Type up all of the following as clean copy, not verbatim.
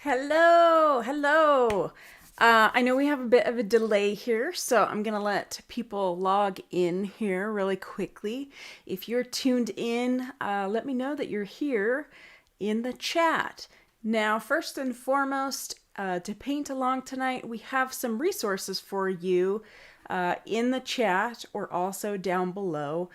Hello, hello. I know we have a bit of a delay here, so I'm going to let people log in here really quickly. If you're tuned in, let me know that you're here in the chat. Now, first and foremost, to paint along tonight, we have some resources for you in the chat or also down below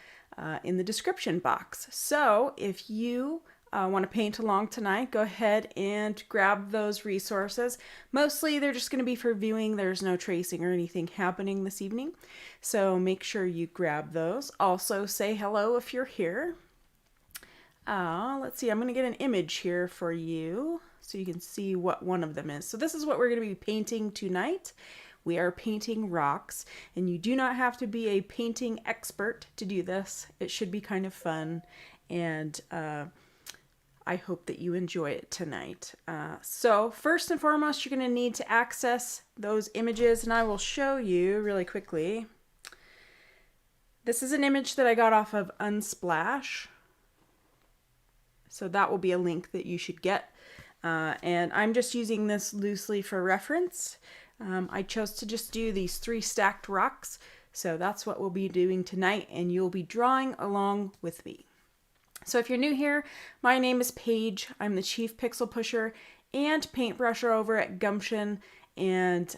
in the description box. So if you want to paint along tonight, go ahead and grab those resources. Mostly they're just going to be for viewing. There's no tracing or anything happening this evening. So make sure you grab those. Also say hello if you're here. Let's see, I'm going to get an image here for you so you can see what one of them is. So this is what we're going to be painting tonight. We are painting rocks, and you do not have to be a painting expert to do this. It should be kind of fun, and I hope that you enjoy it tonight. So first and foremost, you're going to need to access those images, and I will show you really quickly. This is an image that I got off of Unsplash. So that will be a link that you should get. And I'm just using this loosely for reference. I chose to just do these 3 stacked rocks. So that's what we'll be doing tonight, and you'll be drawing along with me. So if you're new here, my name is Paige. I'm the Chief Pixel Pusher and Paintbrusher over at Gumption. And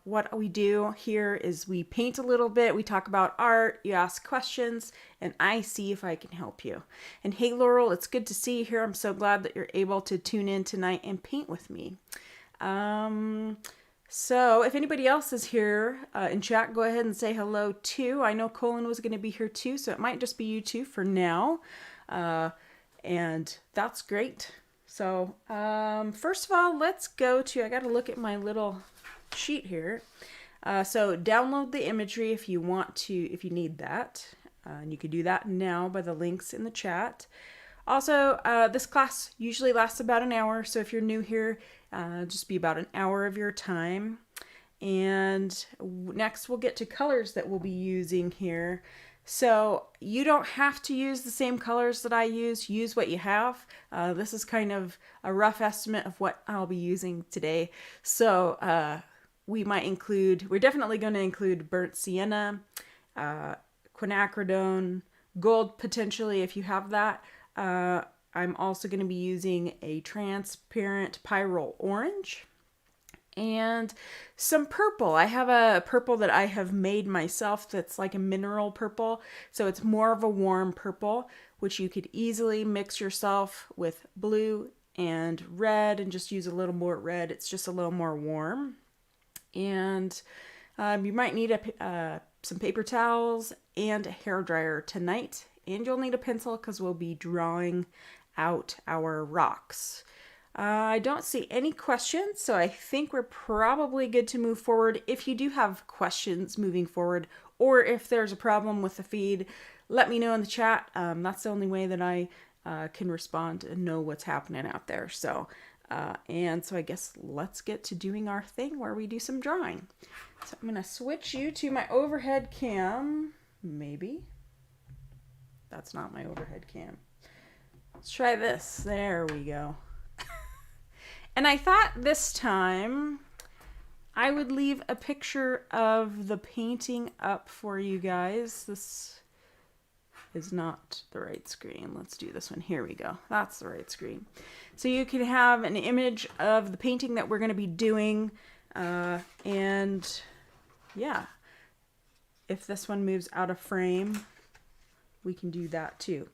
what we do here is we paint a little bit, we talk about art, you ask questions, and I see if I can help you. And hey Laurel, it's good to see you here. I'm so glad that you're able to tune in tonight and paint with me. So if anybody else is here in chat, go ahead and say hello too. I know Colin was going to be here too, so it might just be you two for now. And that's great. So first of all, let's go to, I got to look at my little sheet here. So download the imagery if you want to, if you need that. And you can do that now by the links in the chat. Also, this class usually lasts about an hour. So if you're new here, just be about an hour of your time. And next we'll get to colors that we'll be using here. So you don't have to use the same colors that I use what you have. This is kind of a rough estimate of what I'll be using today. So we're definitely going to include burnt sienna, quinacridone, gold potentially if you have that. I'm also going to be using a transparent Pyrrole orange. And some purple. I have a purple that I have made myself that's like a mineral purple. So it's more of a warm purple, which you could easily mix yourself with blue and red and just use a little more red. It's just a little more warm. And you might need some paper towels and a hairdryer tonight. And you'll need a pencil because we'll be drawing out our rocks. I don't see any questions, so I think we're probably good to move forward. If you do have questions moving forward, or if there's a problem with the feed, let me know in the chat. That's the only way that I can respond and know what's happening out there. So, and so I guess let's get to doing our thing where we do some drawing. So I'm going to switch you to my overhead cam. Maybe. That's not my overhead cam. Let's try this. There we go. And I thought this time I would leave a picture of the painting up for you guys. This is not the right screen. Let's do this one. Here we go. That's the right screen. So you can have an image of the painting that we're going to be doing. And yeah, if this one moves out of frame, we can do that too.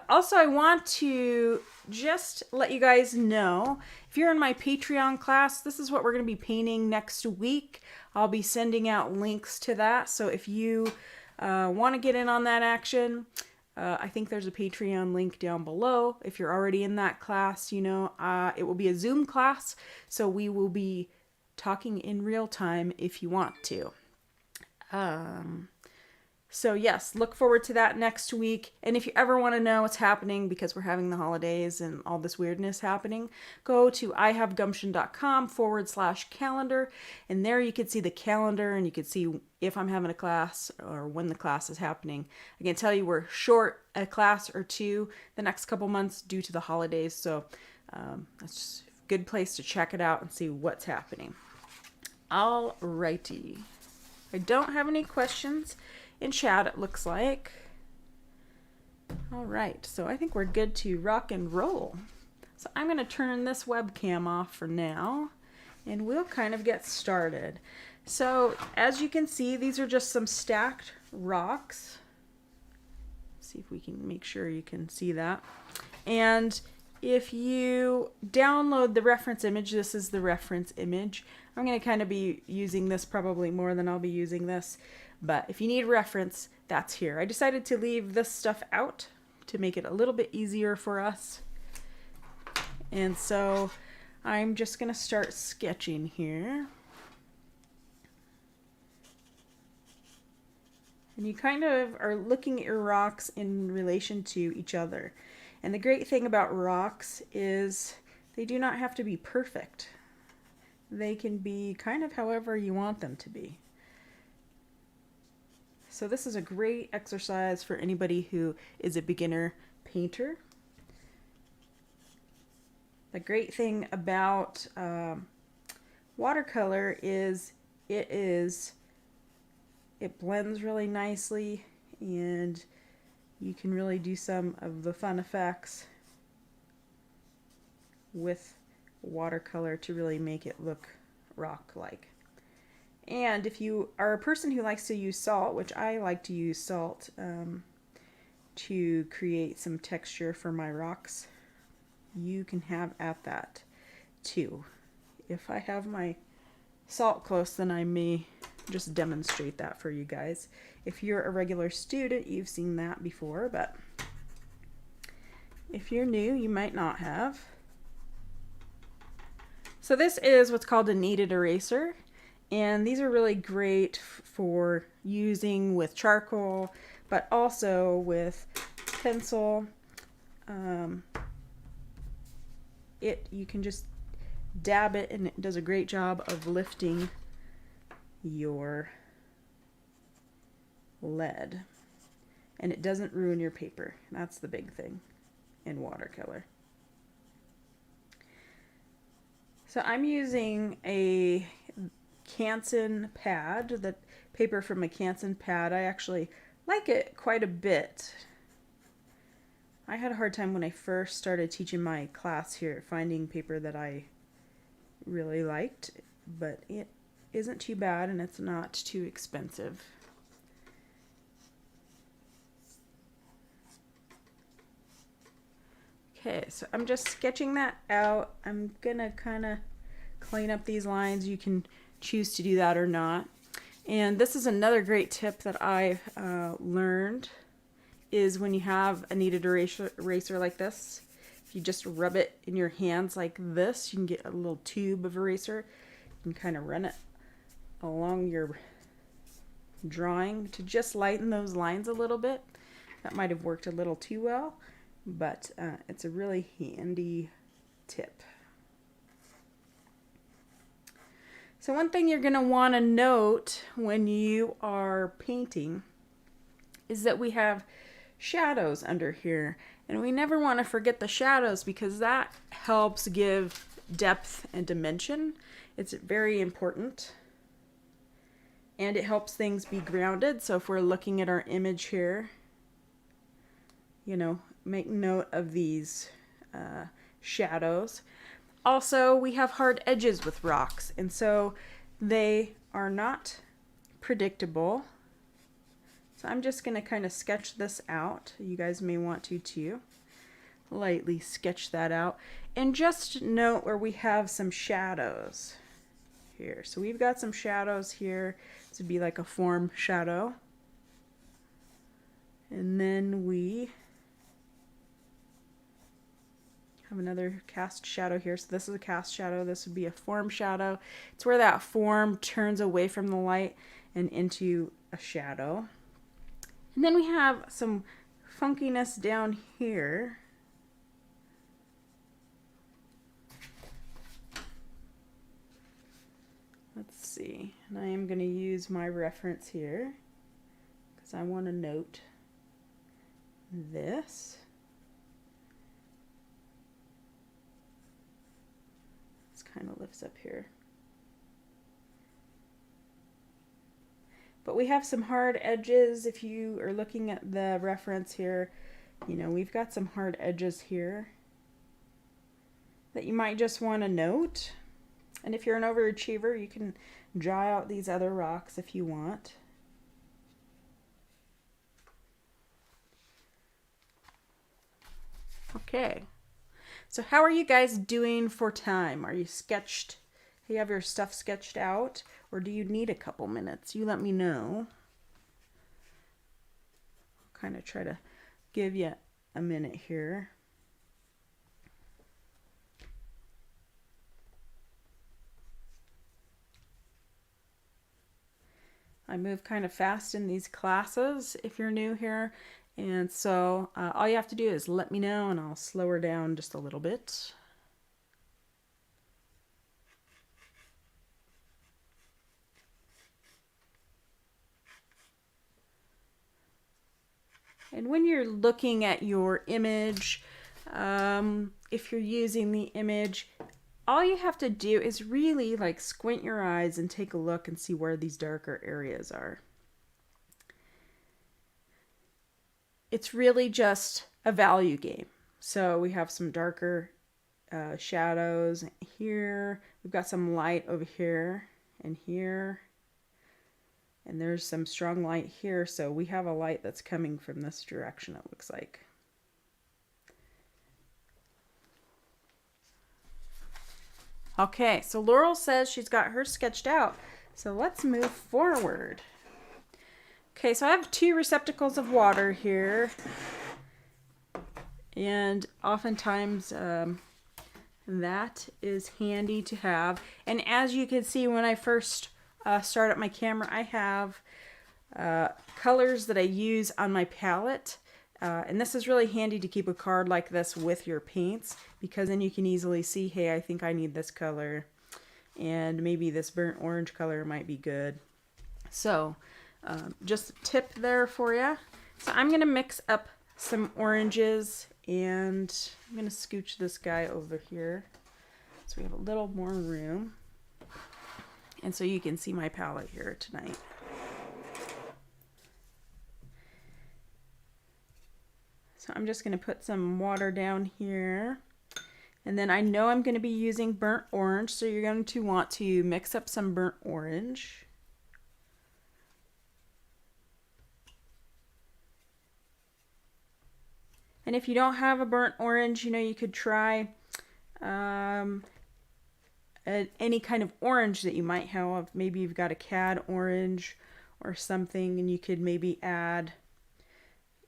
Also, I want to just let you guys know, if you're in my Patreon class, this is what we're going to be painting next week. I'll be sending out links to that. So if you want to get in on that action, I think there's a Patreon link down below. If you're already in that class, you know, it will be a Zoom class. So we will be talking in real time if you want to. So yes, look forward to that next week. And if you ever want to know what's happening, because we're having the holidays and all this weirdness happening, go to ihavegumption.com/calendar. And there you can see the calendar and you can see if I'm having a class or when the class is happening. I can tell you we're short a class or two the next couple months due to the holidays. So that's just good place to check it out and see what's happening. Alrighty. I don't have any questions in chat, it looks like. Alright, so I think we're good to rock and roll. So I'm going to turn this webcam off for now, and we'll kind of get started. So as you can see, these are just some stacked rocks. See if we can make sure you can see that. And if you download the reference image, this is the reference image. I'm going to kind of be using this probably more than I'll be using this. But if you need reference, that's here. I decided to leave this stuff out to make it a little bit easier for us. And so I'm just going to start sketching here. And you kind of are looking at your rocks in relation to each other. And the great thing about rocks is they do not have to be perfect. They can be kind of however you want them to be. So this is a great exercise for anybody who is a beginner painter. The great thing about watercolor is it blends really nicely, and you can really do some of the fun effects with watercolor to really make it look rock-like. And if you are a person who likes to use salt, which I like to use salt to create some texture for my rocks, you can have at that too. If I have my salt close, then I may just demonstrate that for you guys. If you're a regular student, you've seen that before, but if you're new, you might not have. So this is what's called a kneaded eraser, and these are really great for using with charcoal, but also with pencil. You can just dab it, and it does a great job of lifting your lead, and it doesn't ruin your paper. That's the big thing in watercolor. So I'm using a Canson pad, the paper from a Canson pad. I actually like it quite a bit. I had a hard time when I first started teaching my class here finding paper that I really liked, but it isn't too bad and it's not too expensive. Okay, so I'm just sketching that out. I'm gonna kind of clean up these lines. You can choose to do that or not. And this is another great tip that I've learned, is when you have a kneaded eraser like this, if you just rub it in your hands like this, you can get a little tube of eraser. You can kind of run it along your drawing to just lighten those lines a little bit. That might have worked a little too well, but it's a really handy tip. So one thing you're going to want to note when you are painting is that we have shadows under here, and we never want to forget the shadows because that helps give depth and dimension. It's very important, and it helps things be grounded. So if we're looking at our image here, you know, make note of these shadows. Also, we have hard edges with rocks, and so they are not predictable. So I'm just going to kind of sketch this out. You guys may want to too. Lightly sketch that out. And just note where we have some shadows here. So we've got some shadows here. This would be like a form shadow. And then we have another cast shadow here. So this is a cast shadow. This would be a form shadow. It's where that form turns away from the light and into a shadow. And then we have some funkiness down here. Let's see. And I am going to use my reference here because I want to note this. kind of lifts up here. But we have some hard edges. If you are looking at the reference here, you know, we've got some hard edges here that you might just want to note. And if you're an overachiever, you can draw out these other rocks if you want. Okay, so how are you guys doing for time? Are you sketched? Do you have your stuff sketched out, or do you need a couple minutes? You let me know. I'll kind of try to give you a minute here. I move kind of fast in these classes if you're new here. And so all you have to do is let me know and I'll slow her down just a little bit. And when you're looking at your image, if you're using the image, all you have to do is really like squint your eyes and take a look and see where these darker areas are. It's really just a value game. So we have some darker shadows here. We've got some light over here and here. And there's some strong light here. So we have a light that's coming from this direction, it looks like. Okay, so Laurel says she's got her sketched out. So let's move forward. Okay, so I have 2 receptacles of water here. And oftentimes that is handy to have. And as you can see, when I first start up my camera, I have colors that I use on my palette. And this is really handy to keep a card like this with your paints, because then you can easily see, hey, I think I need this color. And maybe this burnt orange color might be good. So just a tip there for you. So I'm going to mix up some oranges, and I'm going to scooch this guy over here so we have a little more room. And so you can see my palette here tonight. So I'm just going to put some water down here. And then I know I'm going to be using burnt orange, so you're going to want to mix up some burnt orange. And if you don't have a burnt orange, you know, you could try any kind of orange that you might have. Maybe you've got a cad orange or something, and you could maybe add,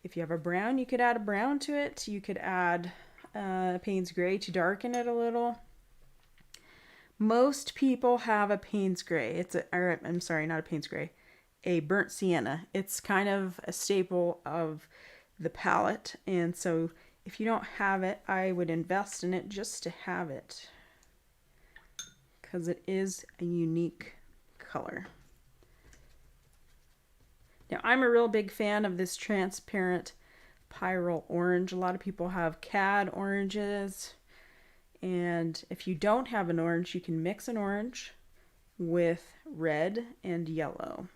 if you have a brown, you could add a brown to it. You could add Payne's Gray to darken it a little. Most people have a Payne's Gray. I'm sorry, not a Payne's Gray, a burnt sienna. It's kind of a staple of the palette, and so if you don't have it, I would invest in it just to have it, because it is a unique color. Now, I'm a real big fan of this transparent Pyrrole orange. A lot of people have cad oranges, and if you don't have an orange, you can mix an orange with red and yellow.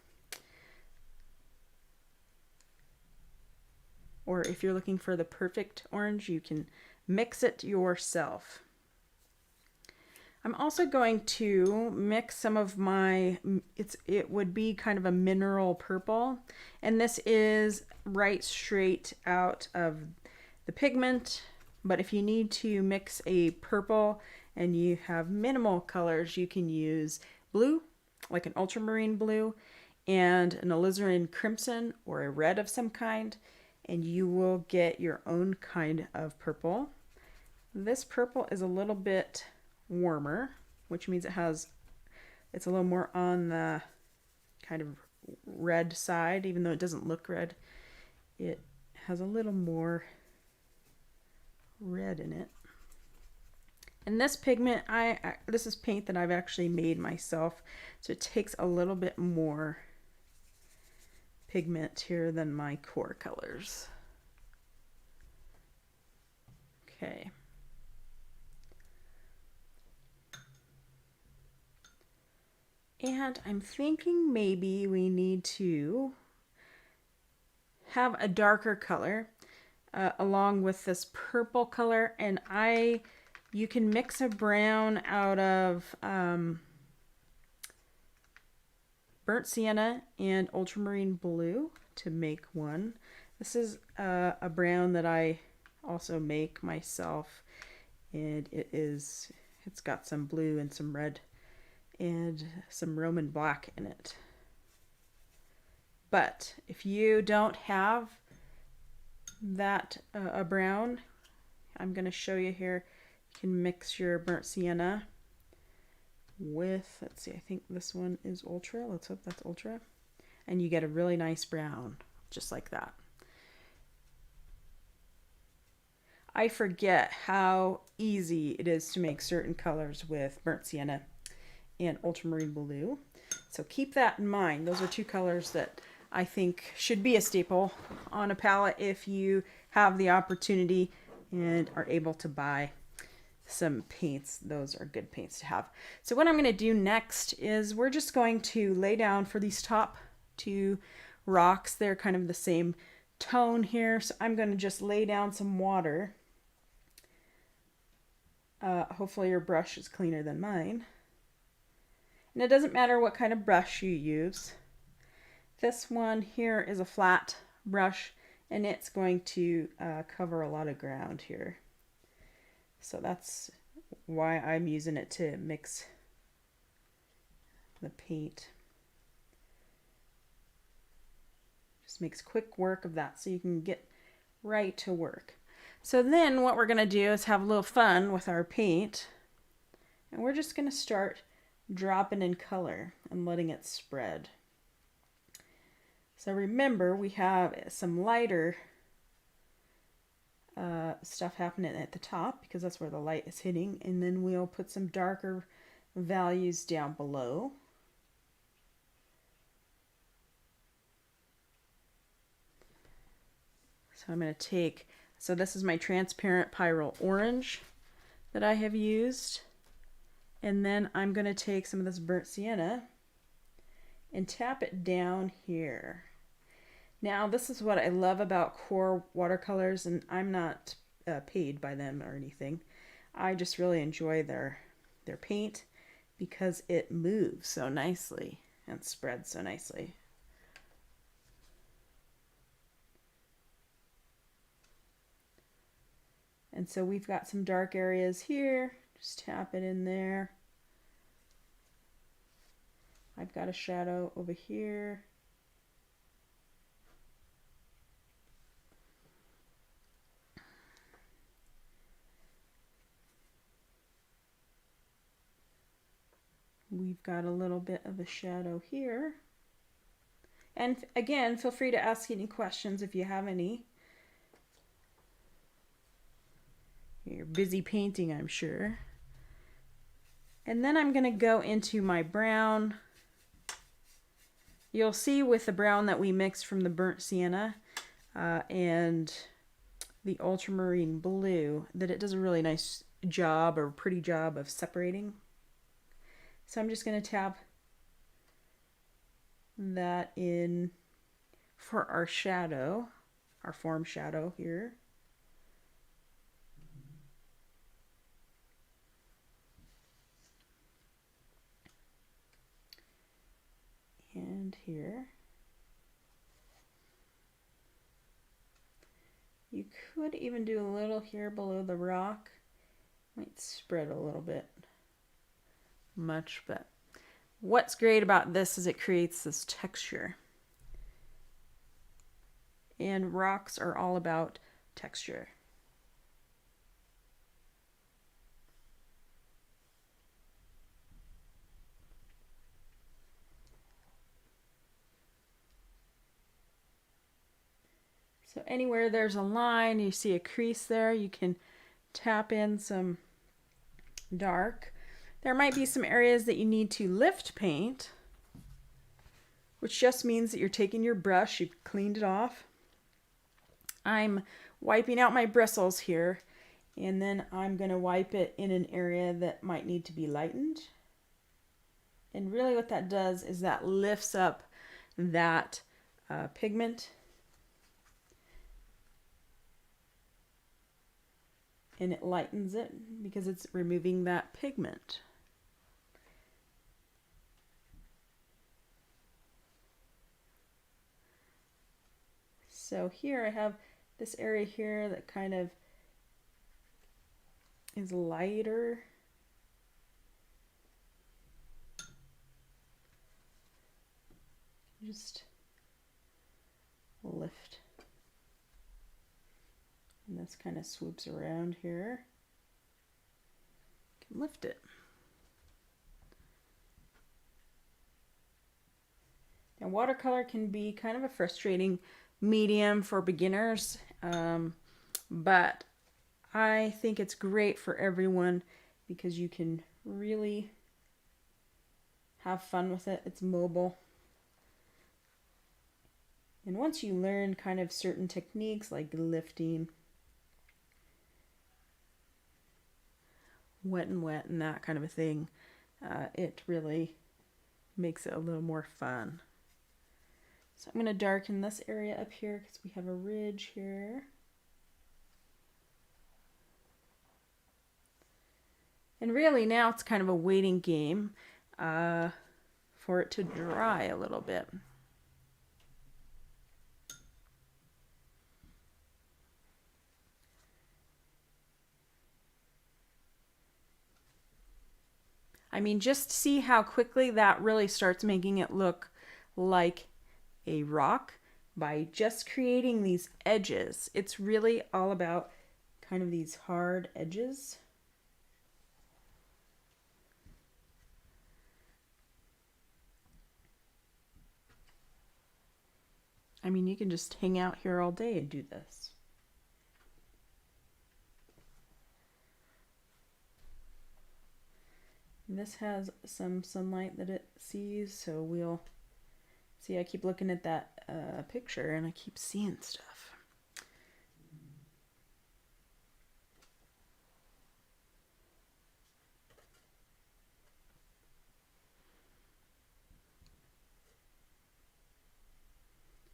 Or if you're looking for the perfect orange, you can mix it yourself. I'm also going to mix some of my, it would be kind of a mineral purple. And this is right straight out of the pigment. But if you need to mix a purple and you have minimal colors, you can use blue, like an ultramarine blue, and an alizarin crimson or a red of some kind. And you will get your own kind of purple. This purple is a little bit warmer, which means it's a little more on the kind of red side, even though it doesn't look red. It has a little more red in it. And this pigment, this is paint that I've actually made myself, so it takes a little bit more pigment here than my core colors. Okay. And I'm thinking maybe we need to have a darker color along with this purple color, and you can mix a brown out of burnt sienna and ultramarine blue to make one. This is a brown that I also make myself, and it's got some blue and some red and some Roman black in it. But if you don't have that a brown, I'm going to show you here. You can mix your burnt sienna with, let's see, I think this one is Ultra. Let's hope that's Ultra. And you get a really nice brown, just like that. I forget how easy it is to make certain colors with burnt sienna and ultramarine blue. So keep that in mind. Those are two colors that I think should be a staple on a palette if you have the opportunity and are able to buy some paints. Those are good paints to have. So what I'm going to do next is we're just going to lay down for these top two rocks. They're kind of the same tone here. So I'm going to just lay down some water. Hopefully your brush is cleaner than mine. And it doesn't matter what kind of brush you use. This one here is a flat brush, and it's going to cover a lot of ground here. So that's why I'm using it to mix the paint. Just makes quick work of that so you can get right to work. So then what we're going to do is have a little fun with our paint. And we're just going to start dropping in color and letting it spread. So remember, we have some lighter stuff happening at the top because that's where the light is hitting, and then we'll put some darker values down below. So I'm going to take, so this is my transparent Pyrrole orange that I have used, and then I'm going to take some of this burnt sienna and tap it down here. Now, this is what I love about Core Watercolors, and I'm not paid by them or anything. I just really enjoy their paint because it moves so nicely and spreads so nicely. And so we've got some dark areas here. Just tap it in there. I've got a shadow over here. We've got a little bit of a shadow here. And again, feel free to ask any questions if you have any. You're busy painting, I'm sure. And then I'm going to go into my brown. You'll see with the brown that we mixed from the burnt sienna and the ultramarine blue that it does a really nice job or pretty job of separating. So I'm just going to tap that in for our shadow, our form shadow here. And here. You could even do a little here below the rock. Might spread a little bit much, but what's great about this is it creates this texture. And rocks are all about texture. So anywhere there's a line, you see a crease there, you can tap in some dark. There might be some areas that you need to lift paint, which just means that you're taking your brush, you've cleaned it off. I'm wiping out my bristles here, and then I'm going to wipe it in an area that might need to be lightened. And really what that does is that lifts up that pigment, and it lightens it because it's removing that pigment. So here I have this area here that kind of is lighter. Just lift. And this kind of swoops around here. You can lift it. Now watercolor can be kind of a frustrating medium for beginners, but I think it's great for everyone because you can really have fun with it. It's mobile. And once you learn kind of certain techniques like lifting, wet and that kind of a thing, it really makes it a little more fun. So I'm going to darken this area up here because we have a ridge here. And really now it's kind of a waiting game for it to dry a little bit. I mean, just see how quickly that really starts making it look like a rock by just creating these edges. It's really all about kind of these hard edges. I mean, you can just hang out here all day and do this. This has some sunlight that it sees, so we'll see. I keep looking at that picture and I keep seeing stuff.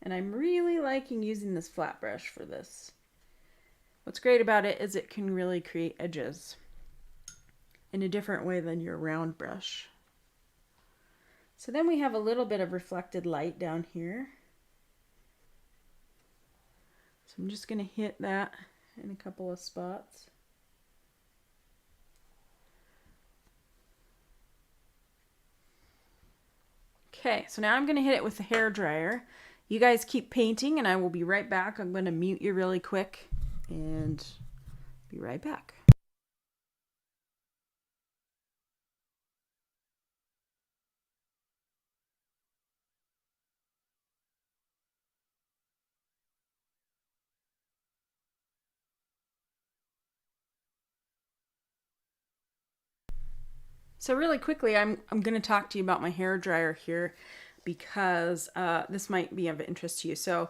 And I'm really liking using this flat brush for this. What's great about it is it can really create edges in a different way than your round brush. So then we have a little bit of reflected light down here. So I'm just going to hit that in a couple of spots. Okay, so now I'm going to hit it with the hair dryer. You guys keep painting and I will be right back. I'm going to mute you really quick and be right back. So really quickly, I'm going to talk to you about my hair dryer here because this might be of interest to you. So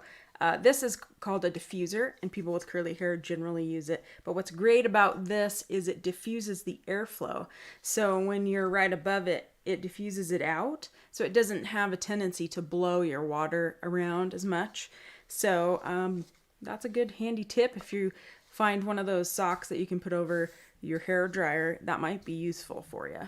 this is called a diffuser, and people with curly hair generally use it. But what's great about this is it diffuses the airflow. So when you're right above it, it diffuses it out. So it doesn't have a tendency to blow your water around as much. So that's a good handy tip. If you find one of those socks that you can put over your hair dryer, that might be useful for you.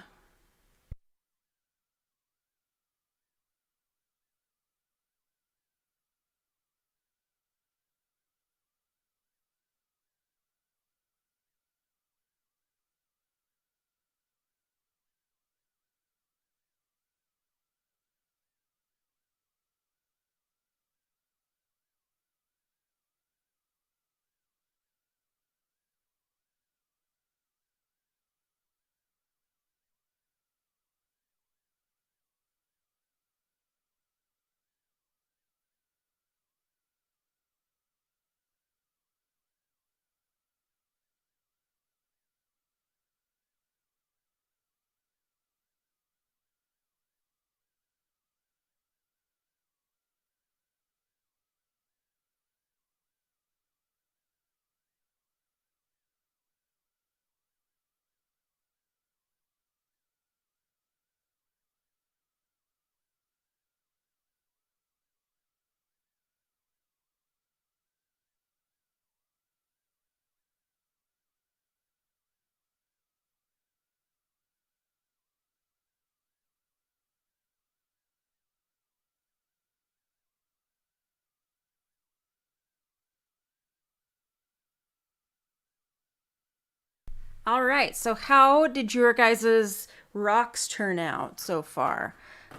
All right, so how did your guys' rocks turn out so far?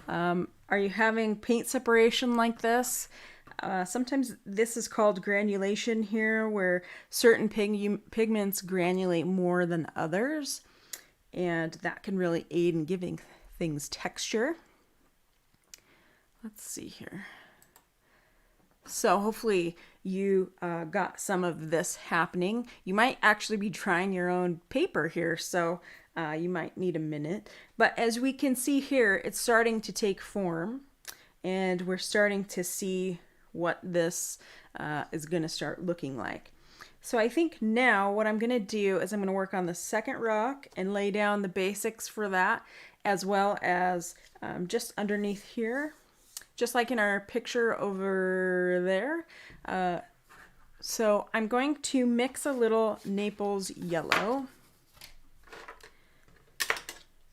Are you having paint separation like this? Sometimes this is called granulation here, where certain pigments granulate more than others, and that can really aid in giving things texture. Let's see here. So hopefully you got some of this happening. You might actually be trying your own paper here, so you might need a minute. But as we can see here, it's starting to take form, and we're starting to see what this is going to start looking like. So I think now what I'm going to do is I'm going to work on the second rock and lay down the basics for that, as well as just underneath here, just like in our picture over there. So I'm going to mix a little Naples yellow.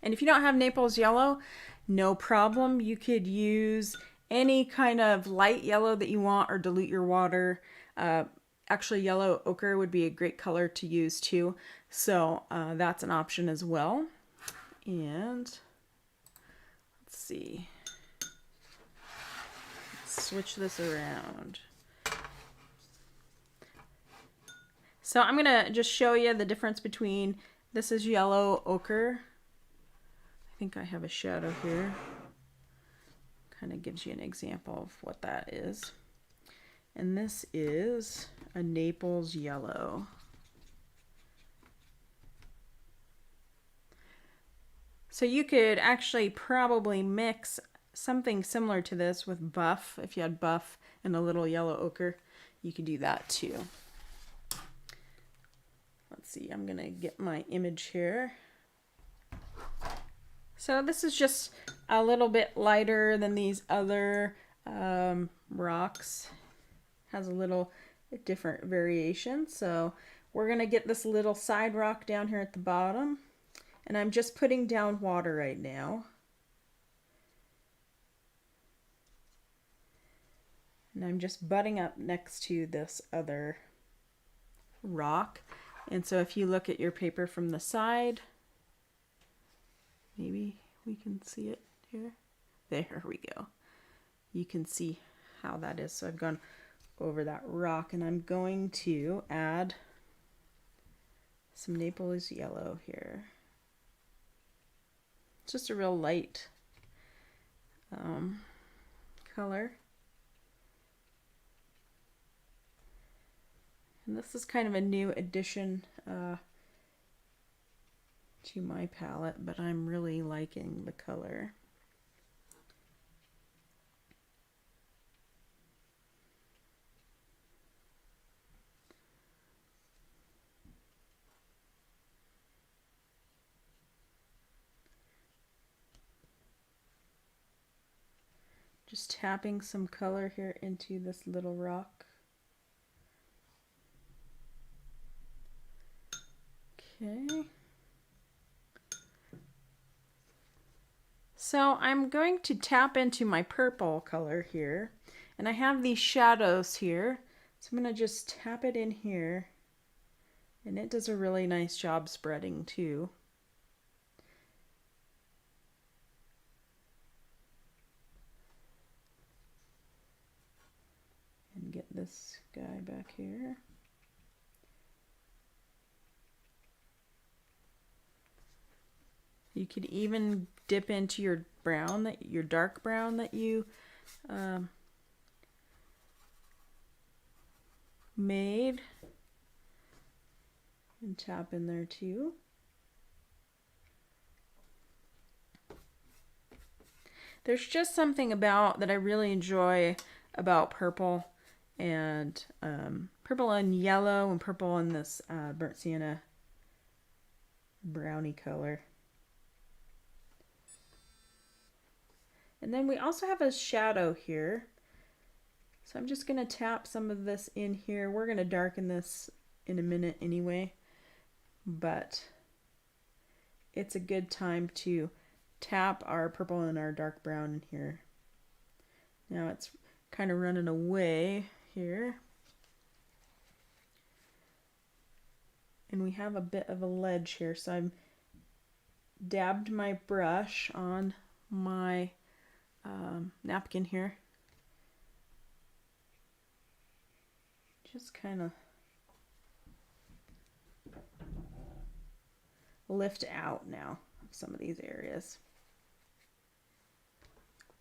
And if you don't have Naples yellow, no problem. You could use any kind of light yellow that you want or dilute your water. Actually, yellow ochre would be a great color to use too. So that's an option as well. And let's see. Switch this around. So I'm gonna just show you the difference between, this is yellow ochre. I think I have a shadow here. Kind of gives you an example of what that is. And this is a Naples yellow. So you could actually probably mix something similar to this with buff. If you had buff and a little yellow ochre, you could do that too. Let's see, I'm gonna get my image here. So this is just a little bit lighter than these other rocks. Has a little different variation. So we're gonna get this little side rock down here at the bottom, and I'm just putting down water right now. And I'm just butting up next to this other rock. And so if you look at your paper from the side, maybe we can see it here. There we go. You can see how that is. So I've gone over that rock, and I'm going to add some Naples yellow here. It's just a real light color. And this is kind of a new addition to my palette, but I'm really liking the color. Just tapping some color here into this little rock. Okay. So I'm going to tap into my purple color here, and I have these shadows here. So I'm going to just tap it in here, and it does a really nice job spreading too. And get this guy back here. You could even dip into your brown, your dark brown that you made, and tap in there too. There's just something about that I really enjoy about purple and yellow and purple and this burnt sienna brownie color. And then we also have a shadow here. So I'm just going to tap some of this in here. We're going to darken this in a minute anyway, but it's a good time to tap our purple and our dark brown in here. Now it's kind of running away here. and we have a bit of a ledge here, so I've dabbed my brush on my napkin here. Just kind of lift out now some of these areas.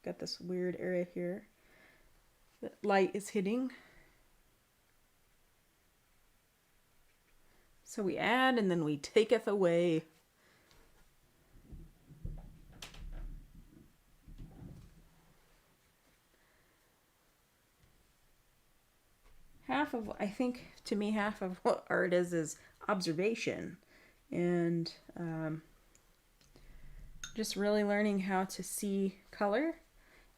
Got this weird area here that light is hitting. So we add and then we taketh away. Half of, I think, to me, half of what art is observation, and just really learning how to see color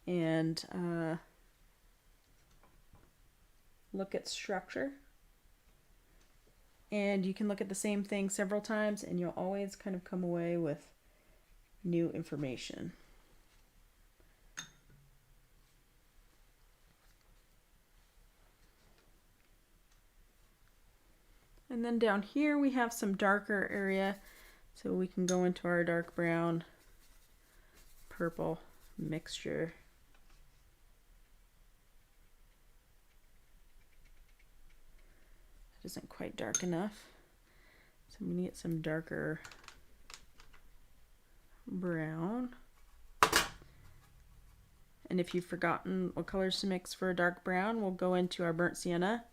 and look at structure. And you can look at the same thing several times and you'll always kind of come away with new information. And then down here we have some darker area, so we can go into our dark brown, purple mixture. It isn't quite dark enough, so I'm gonna get some darker brown. And if you've forgotten what colors to mix for a dark brown, we'll go into our burnt sienna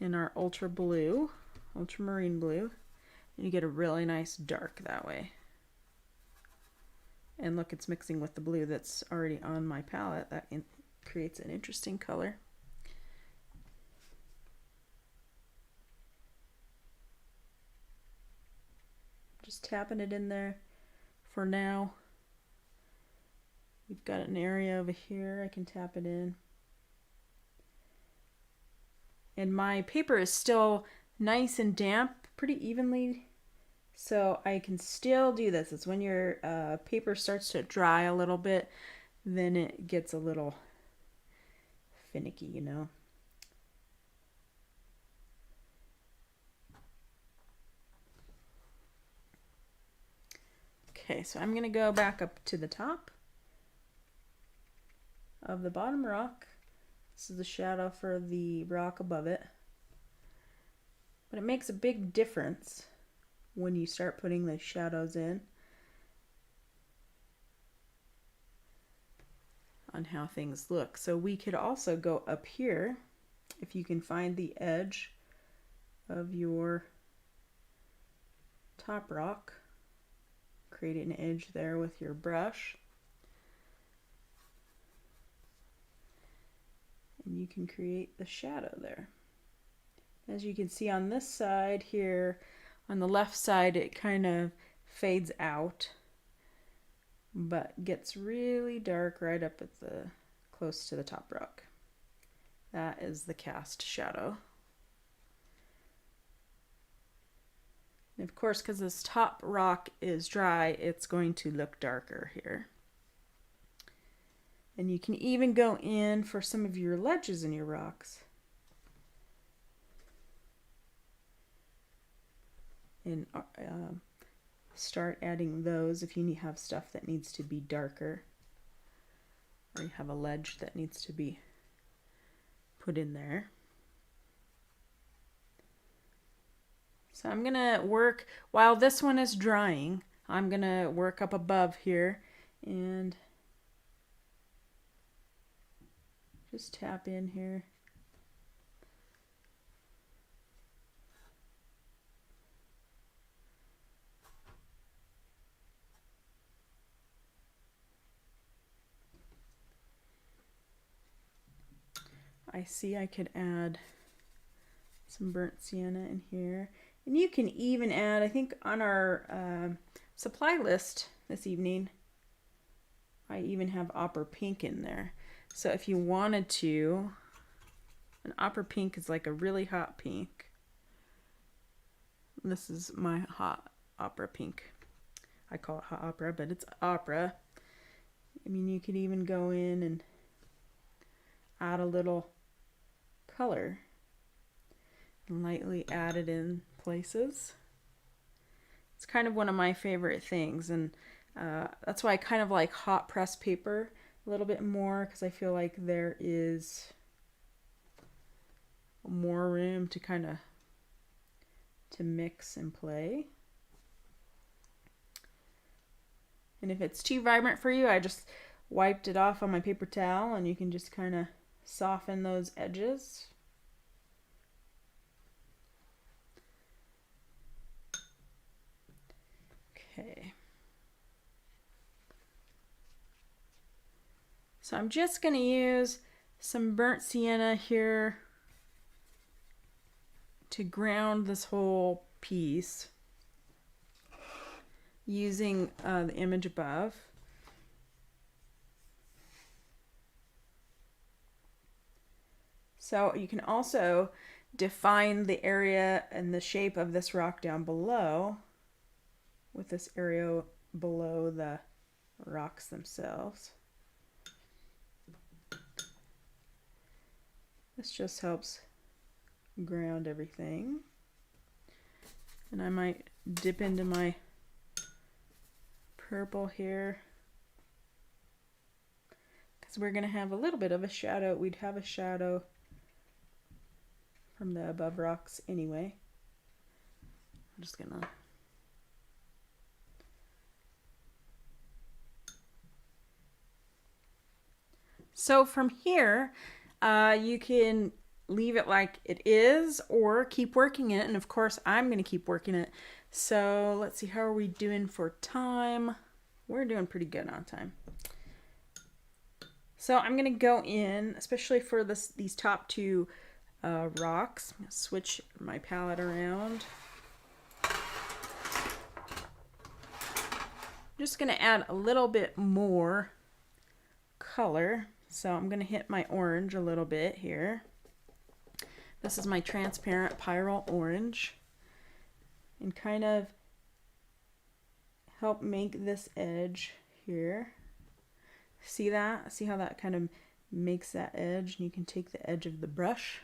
in our ultramarine blue, and you get a really nice dark that way. And look, it's mixing with the blue that's already on my palette. That creates an interesting color. Just tapping it in there for now. We've got an area over here I can tap it in. And my paper is still nice and damp pretty evenly, so I can still do this. It's when your paper starts to dry a little bit, then it gets a little finicky, you know. Okay, so I'm going to go back up to the top of the bottom rock. This is the shadow for the rock above it. But it makes a big difference when you start putting the shadows in on how things look. So we could also go up here, if you can find the edge of your top rock, create an edge there with your brush. And you can create the shadow there. As you can see on this side here, on the left side, it kind of fades out, but gets really dark right up at the close to the top rock. That is the cast shadow. And of course, because this top rock is dry, it's going to look darker here. And you can even go in for some of your ledges in your rocks and start adding those if you have stuff that needs to be darker, or you have a ledge that needs to be put in there. So I'm gonna work, while this one is drying, I'm gonna work up above here and just tap in here. I see I could add some burnt sienna in here. And you can even add, I think on our supply list this evening, I even have opera pink in there. So if you wanted to, an opera pink is like a really hot pink. This is my hot opera pink. I call it hot opera, but it's opera. I mean, you could even go in and add a little color and lightly add it in places. It's kind of one of my favorite things, and that's why I kind of like hot press paper a little bit more, because I feel like there is more room to kind of to mix and play. And if it's too vibrant for you, I just wiped it off on my paper towel, and you can just kind of soften those edges. Okay. So I'm just going to use some burnt sienna here to ground this whole piece using the image above. So you can also define the area and the shape of this rock down below with this area below the rocks themselves. This just helps ground everything. And I might dip into my purple here, because we're going to have a little bit of a shadow. We'd have a shadow from the above rocks anyway. I'm just going to so from here, you can leave it like it is or keep working it. And of course, I'm going to keep working it. So let's see, how are we doing for time? We're doing pretty good on time. So I'm going to go in, especially for these top two rocks. I'm going to switch my palette around. I'm just going to add a little bit more color. So I'm going to hit my orange a little bit here. This is my transparent Pyrrole orange. And kind of help make this edge here. See that? See how that kind of makes that edge? And you can take the edge of the brush.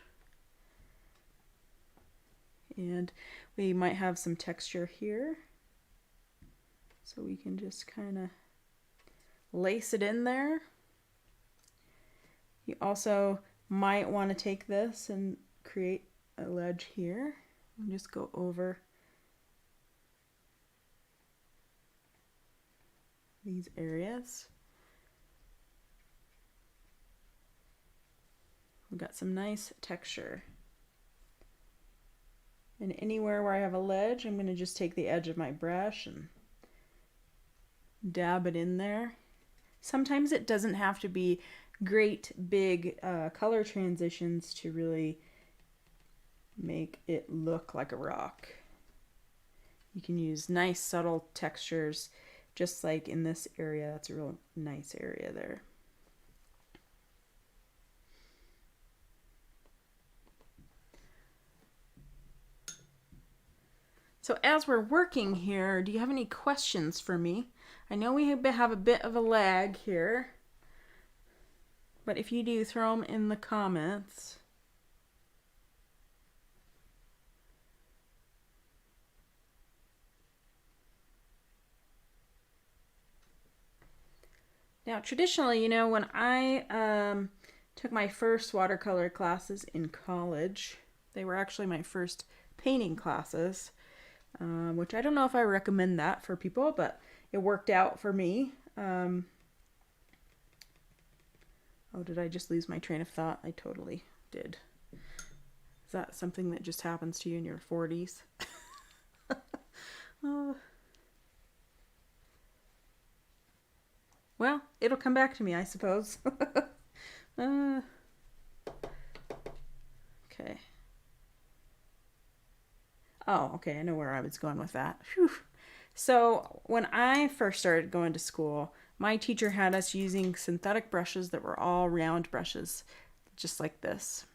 And we might have some texture here. So we can just kind of lace it in there. You also might want to take this and create a ledge here and just go over these areas. We've got some nice texture. And anywhere where I have a ledge, I'm going to just take the edge of my brush and dab it in there. Sometimes it doesn't have to be great big color transitions to really make it look like a rock. You can use nice subtle textures, just like in this area. That's a real nice area there. So as we're working here, do you have any questions for me? I know we have a bit of a lag here, but if you do, throw them in the comments. Now, traditionally, you know, when I took my first watercolor classes in college, they were actually my first painting classes, which I don't know if I recommend that for people, but it worked out for me. Oh, did I just lose my train of thought? I totally did. Is that something that just happens to you in your 40s? Well, it'll come back to me, I suppose. Okay. Oh, okay, I know where I was going with that. Whew. So when I first started going to school, my teacher had us using synthetic brushes that were all round brushes, just like this.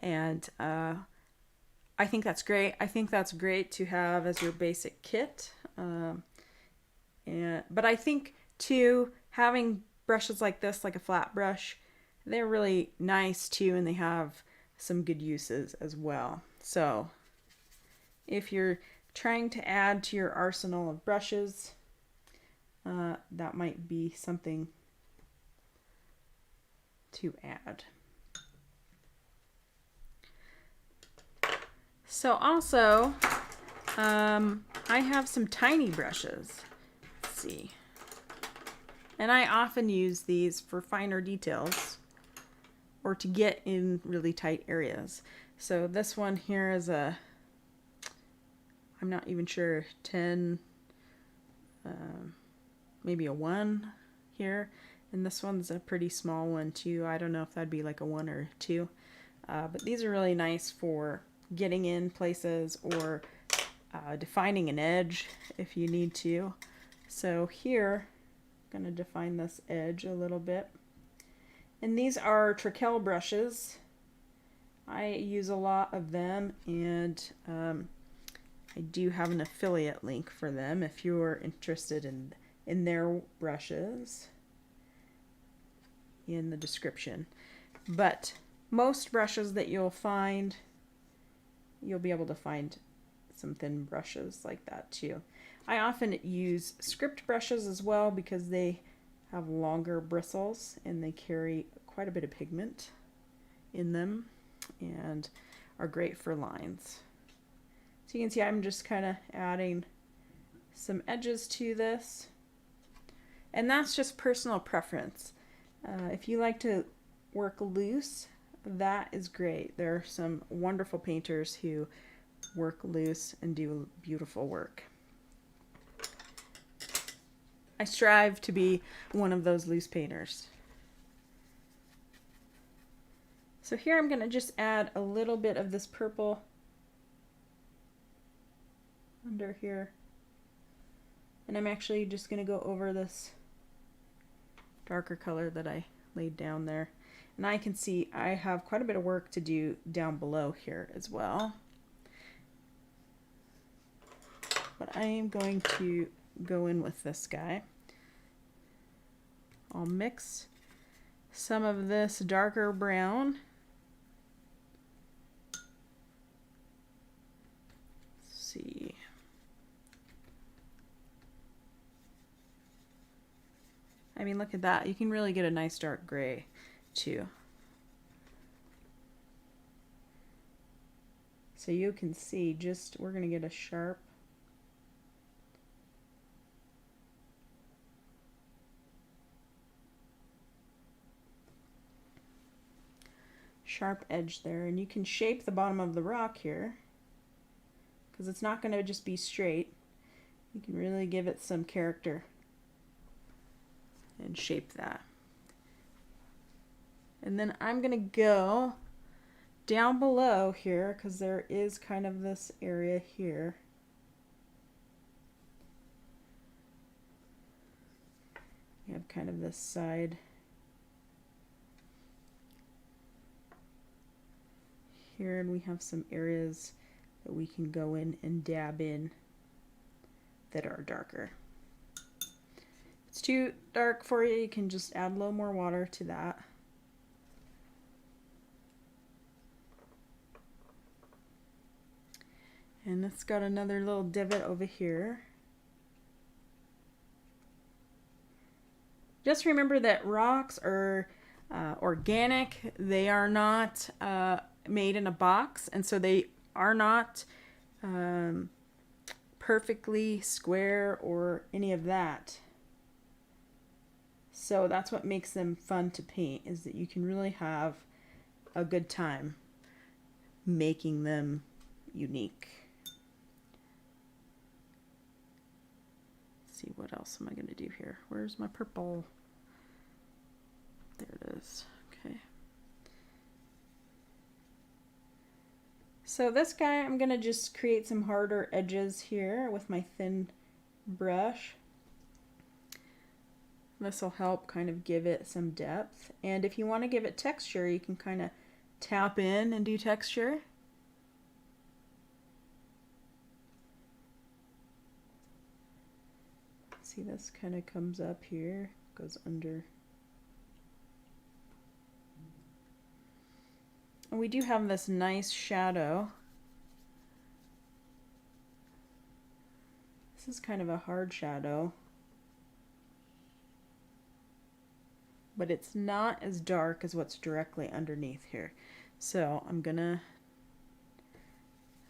And I think that's great. I think that's great to have as your basic kit. But I think too, having brushes like this, like a flat brush, they're really nice too, and they have some good uses as well. So if you're trying to add to your arsenal of brushes, that might be something to add. So also, I have some tiny brushes. Let's see. And I often use these for finer details or to get in really tight areas. So this one here is a, I'm not even sure, 10, maybe a 1 here. And this one's a pretty small one too. I don't know if that'd be like a 1 or 2. But these are really nice for getting in places or defining an edge if you need to. So here, I'm going to define this edge a little bit. And these are Trekell brushes. I use a lot of them, and I do have an affiliate link for them if you're interested in their brushes in the description. But most brushes that you'll find, you'll be able to find some thin brushes like that too. I often use script brushes as well because they have longer bristles and they carry quite a bit of pigment in them and are great for lines. So you can see I'm just kind of adding some edges to this, and that's just personal preference. If you like to work loose, that is great. There are some wonderful painters who work loose and do beautiful work. I strive to be one of those loose painters. So here I'm going to just add a little bit of this purple under here. And I'm actually just going to go over this darker color that I laid down there. And I can see I have quite a bit of work to do down below here as well. But I am going to go in with this guy. I'll mix some of this darker brown. Let's see. I mean, look at that. You can really get a nice dark gray too. So you can see just, we're going to get a sharp edge there, and you can shape the bottom of the rock here because it's not going to just be straight. You can really give it some character and shape that. And then I'm going to go down below here because there is kind of this area here. You have kind of this side here, and we have some areas that we can go in and dab in that are darker. If it's too dark for you, you can just add a little more water to that. And it's got another little divot over here. Just remember that rocks are organic. They are not made in a box, and so they are not perfectly square or any of that. So that's what makes them fun to paint, is that you can really have a good time making them unique. Let's see, what else am I going to do here? Where's my purple? There it is. Okay. So this guy, I'm going to just create some harder edges here with my thin brush. This will help kind of give it some depth. And if you want to give it texture, you can kind of tap in and do texture. See, this kind of comes up here, goes under. And we do have this nice shadow This is kind of a hard shadow, but it's not as dark as what's directly underneath here. So I'm gonna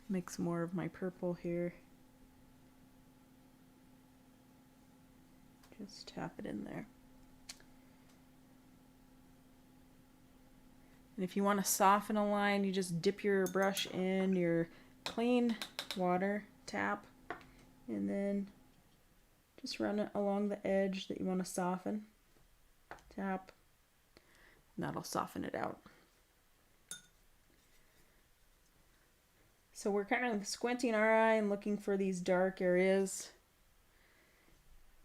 mix more of my purple here. Just tap it in there. And if you want to soften a line, you just dip your brush in your clean water, tap, and then just run it along the edge that you want to soften. Tap, and that'll soften it out. So we're kind of squinting our eye and looking for these dark areas.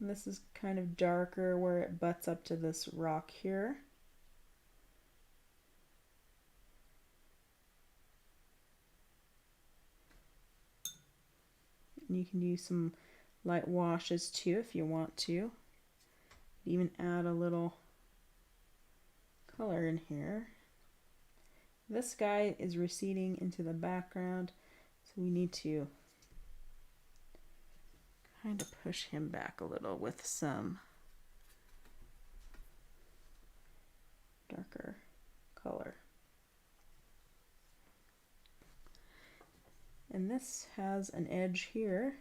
And this is kind of darker where it butts up to this rock here. And you can use some light washes too if you want to. Even add a little color in here. This guy is receding into the background, so we need to kind of push him back a little with some darker color. And this has an edge here,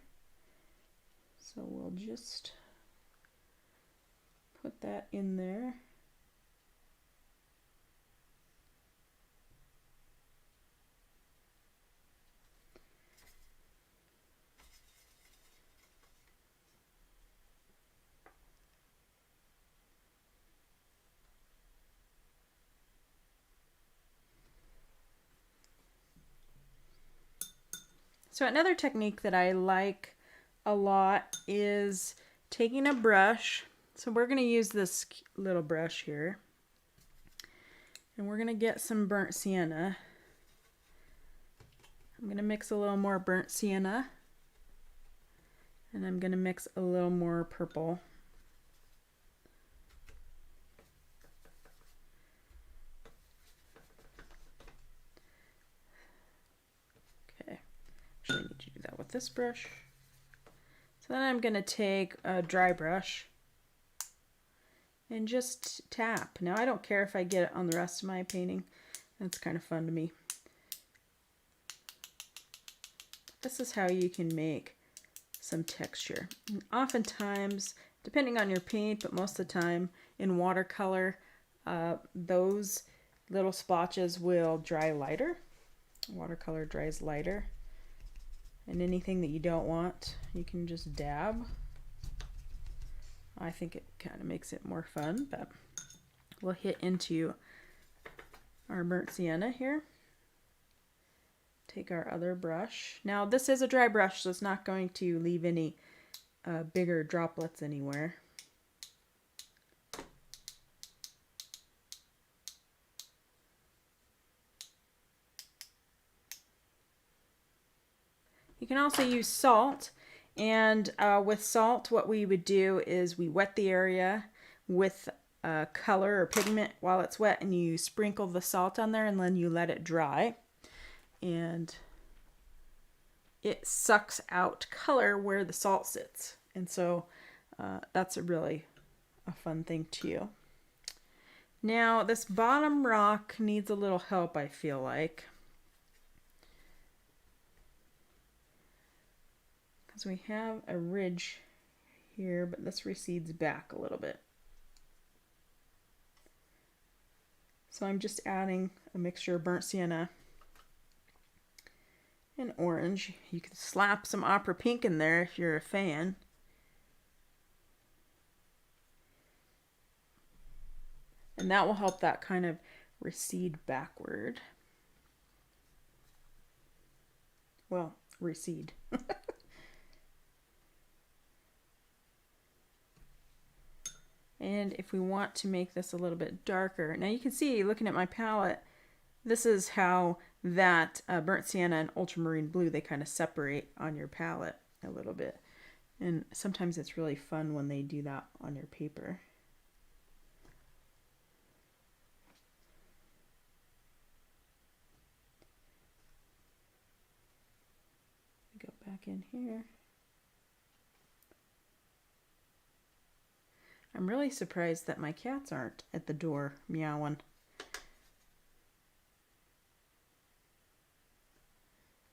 so we'll just put that in there. So another technique that I like a lot is taking a brush. So we're going to use this little brush here. And we're going to get some burnt sienna. I'm going to mix a little more burnt sienna. And I'm going to mix a little more purple. I need to do that with this brush. So then I'm going to take a dry brush and just tap. Now I don't care if I get it on the rest of my painting. That's kind of fun to me. This is how you can make some texture. And oftentimes, depending on your paint, but most of the time in watercolor, those little splotches will dry lighter. Watercolor dries lighter. And anything that you don't want, you can just dab. I think it kind of makes it more fun, but we'll hit into our burnt sienna here. Take our other brush. Now this is a dry brush, so it's not going to leave any bigger droplets anywhere. You can also use salt, and with salt what we would do is we wet the area with color or pigment while it's wet, and you sprinkle the salt on there and then you let it dry, and it sucks out color where the salt sits, and so that's a fun thing too. Now this bottom rock needs a little help, I feel like. So we have a ridge here, but this recedes back a little bit. So I'm just adding a mixture of burnt sienna and orange. You can slap some opera pink in there if you're a fan. And that will help that kind of recede backward. Well, recede. And if we want to make this a little bit darker, now you can see, looking at my palette, this is how that burnt sienna and ultramarine blue, they kind of separate on your palette a little bit. And sometimes it's really fun when they do that on your paper. Go back in here. I'm really surprised that my cats aren't at the door meowing.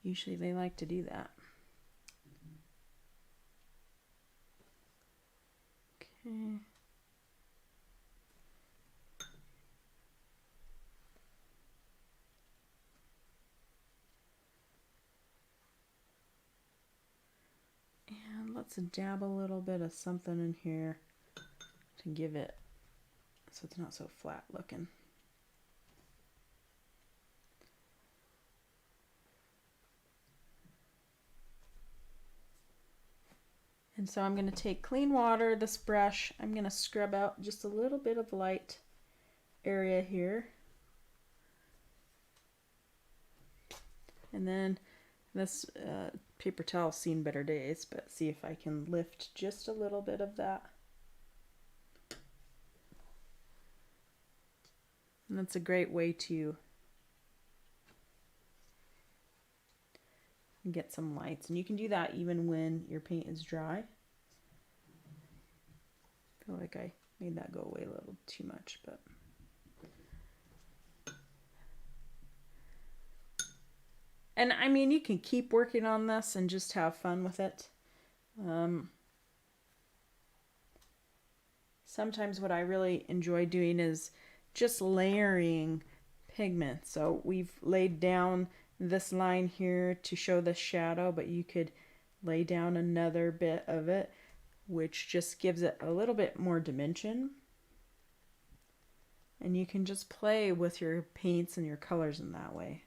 Usually they like to do that. Okay. And let's dab a little bit of something in here to give it so it's not so flat looking. And so I'm going to take clean water, this brush, I'm going to scrub out just a little bit of light area here. And then this paper towel's seen better days, but see if I can lift just a little bit of that. And that's a great way to get some lights. And you can do that even when your paint is dry. I feel like I made that go away a little too much, but and I mean, you can keep working on this and just have fun with it. Sometimes what I really enjoy doing is just layering pigment. So we've laid down this line here to show the shadow, but you could lay down another bit of it, which just gives it a little bit more dimension. And you can just play with your paints and your colors in that way.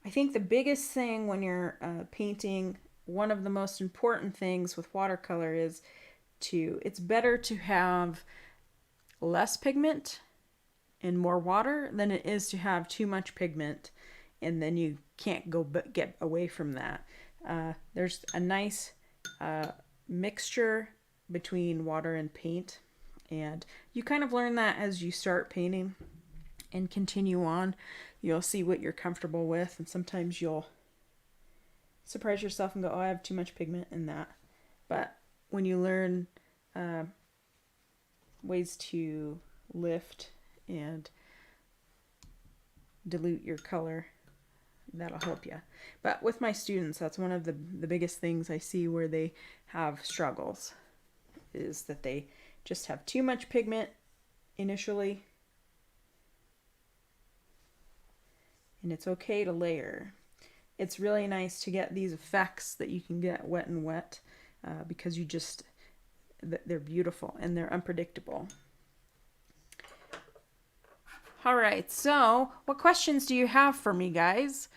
I think the biggest thing when you're painting, one of the most important things with watercolor is it's better to have less pigment and more water than it is to have too much pigment and then you can't get away from that. There's a nice mixture between water and paint, and you kind of learn that as you start painting and continue on. You'll see what you're comfortable with, and sometimes you'll surprise yourself and go, oh, I have too much pigment in that. But when you learn ways to lift and dilute your color, that'll help you. But with my students, that's one of the biggest things I see where they have struggles, is that they just have too much pigment initially. And it's okay to layer. It's really nice to get these effects that you can get wet and wet because they're beautiful and they're unpredictable. All right, so what questions do you have for me, guys?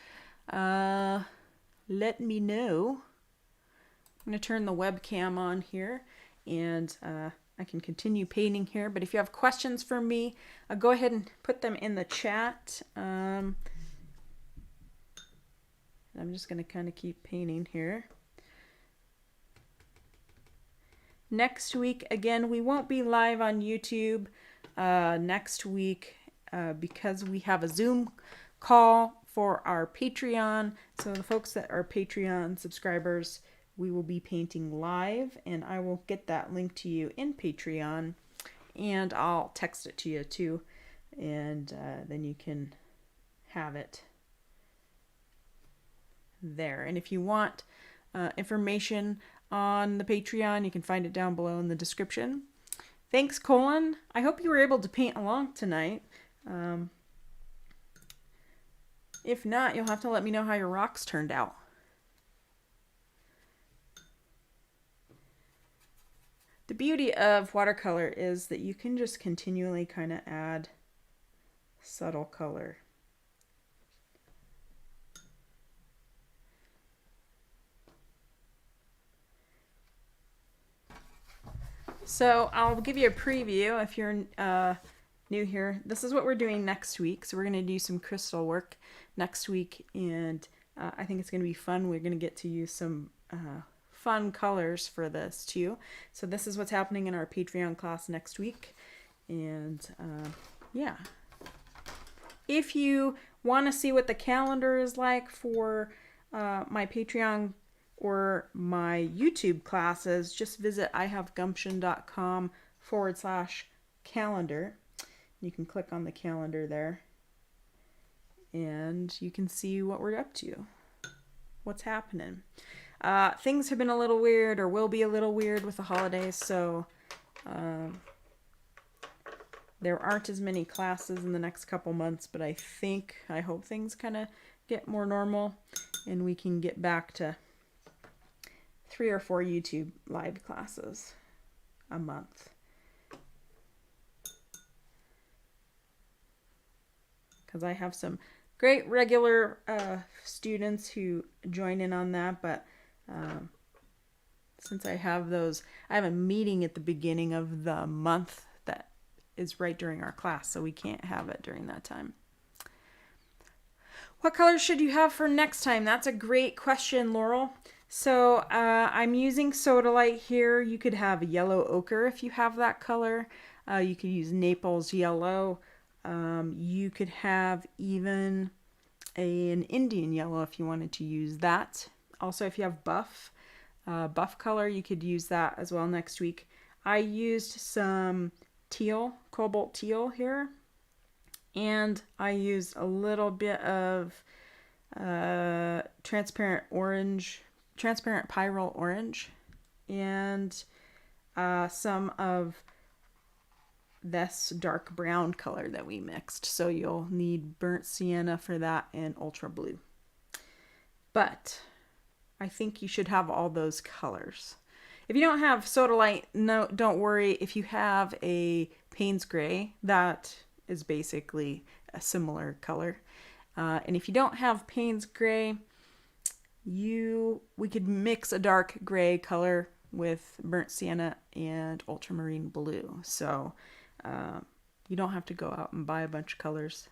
Let me know. I'm going to turn the webcam on here, and I can continue painting here. But if you have questions for me, go ahead and put them in the chat. I'm just going to kind of keep painting here. Next week, again, we won't be live on YouTube next week because we have a Zoom call for our Patreon. So the folks that are Patreon subscribers, we will be painting live, and I will get that link to you in Patreon, and I'll text it to you too, and then you can have it there. And if you want information on the Patreon, you can find it down below in the description. Thanks, Colin. I hope you were able to paint along tonight. If not, you'll have to let me know how your rocks turned out. The beauty of watercolor is that you can just continually kind of add subtle color. So I'll give you a preview if you're new here. This is what we're doing next week. So we're going to do some crystal work next week, and I think it's going to be fun. We're going to get to use some fun colors for this too. So this is what's happening in our Patreon class next week. And yeah. If you want to see what the calendar is like for my Patreon or my YouTube classes, just visit ihavegumption.com/calendar. You can click on the calendar there and you can see what we're up to, what's happening. Things have been a little weird, or will be a little weird with the holidays, so there aren't as many classes in the next couple months, but I hope things kind of get more normal and we can get back to 3 or 4 YouTube live classes a month. Because I have some great regular students who join in on that, but since I have a meeting at the beginning of the month that is right during our class, so we can't have it during that time. What colors should you have for next time? That's a great question, Laurel. So I'm using Sodalite here. You could have yellow ochre if you have that color. You could use Naples yellow. You could have even an Indian yellow if you wanted to use that. Also, if you have buff color, you could use that as well next week. I used some teal, cobalt teal here, and I used a little bit of transparent Pyrrole orange, and some of this dark brown color that we mixed. So you'll need burnt sienna for that and ultra blue. But I think you should have all those colors. If you don't have Sodalite, no, don't worry. If you have a Payne's Gray, that is basically a similar color. And if you don't have Payne's Gray, we could mix a dark gray color with burnt sienna and ultramarine blue. So you don't have to go out and buy a bunch of colors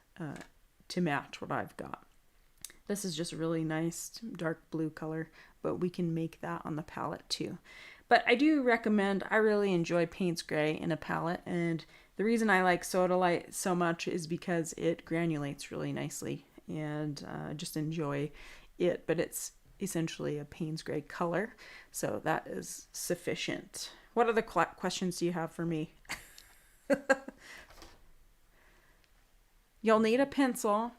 to match what I've got. This is just a really nice dark blue color, but we can make that on the palette too. But I do recommend, I really enjoy Payne's Gray in a palette, and the reason I like Sodalite so much is because it granulates really nicely, and just enjoy it. But it's essentially a Payne's Gray color, so that is sufficient. What other questions do you have for me? You'll need a pencil,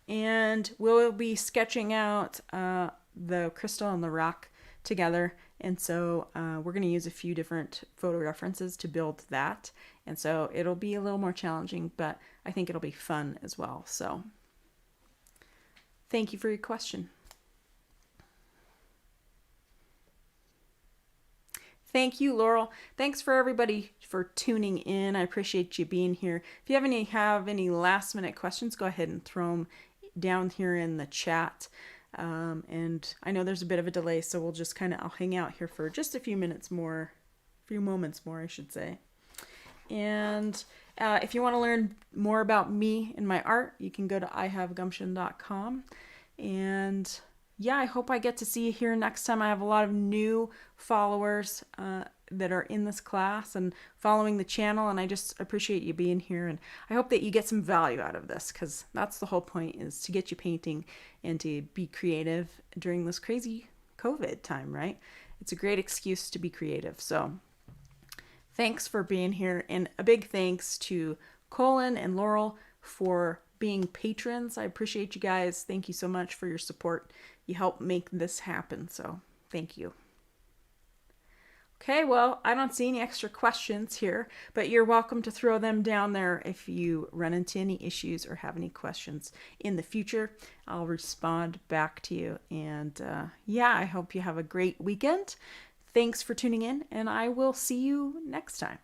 and we'll be sketching out the crystal and the rock together, and so we're going to use a few different photo references to build that, and so it'll be a little more challenging, but I think it'll be fun as well. So thank you for your question. Thank you, Laurel. Thanks for everybody for tuning in. I appreciate you being here. If you have any last minute questions, go ahead and throw them down here in the chat. And I know there's a bit of a delay, so we'll just I'll hang out here for just a few moments more, I should say. And if you want to learn more about me and my art, you can go to ihavegumption.com. And yeah, I hope I get to see you here next time. I have a lot of new followers that are in this class and following the channel, and I just appreciate you being here, and I hope that you get some value out of this, because that's the whole point, is to get you painting and to be creative during this crazy COVID time, right? It's a great excuse to be creative. So thanks for being here, and a big thanks to Colin and Laurel for being patrons. I appreciate you guys. Thank you so much for your support. You help make this happen, so thank you. Okay, well, I don't see any extra questions here, but you're welcome to throw them down there if you run into any issues or have any questions in the future. I'll respond back to you, and yeah, I hope you have a great weekend. Thanks for tuning in, and I will see you next time.